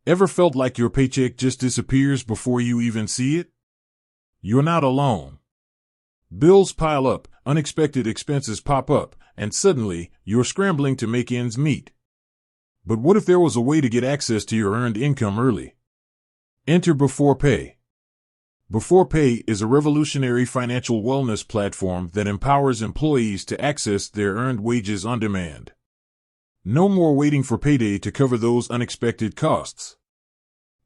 Ever felt like your paycheck just disappears before you even see it? You're not alone. Bills pile up, unexpected expenses pop up, and suddenly, you're scrambling to make ends meet. But what if there was a way to get access to your earned income early? Enter Beforepay. Beforepay is a revolutionary financial wellness platform that empowers employees to access their earned wages on demand. No more waiting for payday to cover those unexpected costs.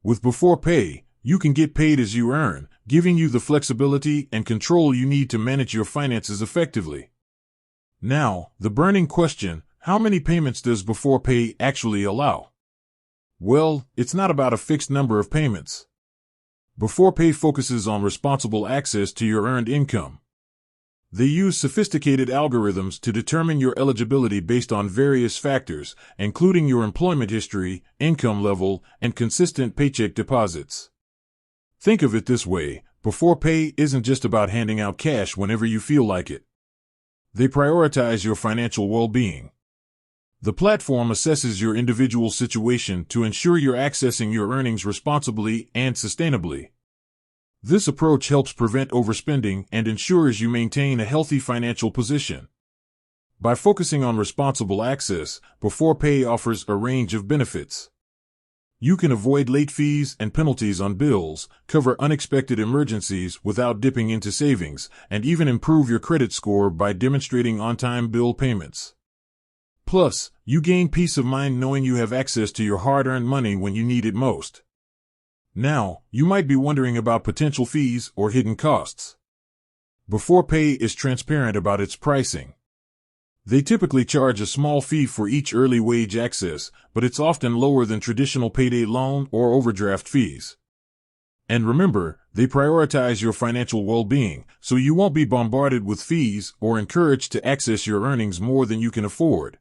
With Beforepay, you can get paid as you earn, giving you the flexibility and control you need to manage your finances effectively. Now, the burning question, how many payments does Beforepay actually allow? Well, it's not about a fixed number of payments. Beforepay focuses on responsible access to your earned income. They use sophisticated algorithms to determine your eligibility based on various factors, including your employment history, income level, and consistent paycheck deposits. Think of it this way, Beforepay isn't just about handing out cash whenever you feel like it. They prioritize your financial well-being. The platform assesses your individual situation to ensure you're accessing your earnings responsibly and sustainably. This approach helps prevent overspending and ensures you maintain a healthy financial position. By focusing on responsible access, Beforepay offers a range of benefits. You can avoid late fees and penalties on bills, cover unexpected emergencies without dipping into savings, and even improve your credit score by demonstrating on-time bill payments. Plus, you gain peace of mind knowing you have access to your hard-earned money when you need it most. Now, you might be wondering about potential fees or hidden costs. Beforepay is transparent about its pricing. They typically charge a small fee for each early wage access, but it's often lower than traditional payday loan or overdraft fees. And remember, they prioritize your financial well-being, so you won't be bombarded with fees or encouraged to access your earnings more than you can afford.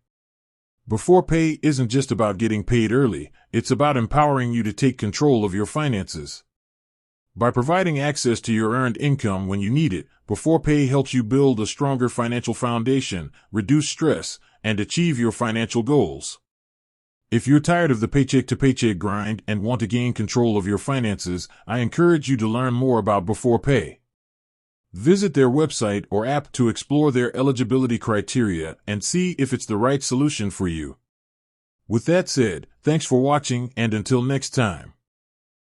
Beforepay isn't just about getting paid early, it's about empowering you to take control of your finances. By providing access to your earned income when you need it, Beforepay helps you build a stronger financial foundation, reduce stress, and achieve your financial goals. If you're tired of the paycheck-to-paycheck grind and want to gain control of your finances, I encourage you to learn more about Beforepay. Visit their website or app to explore their eligibility criteria and see if it's the right solution for you. With that said, thanks for watching, and until next time.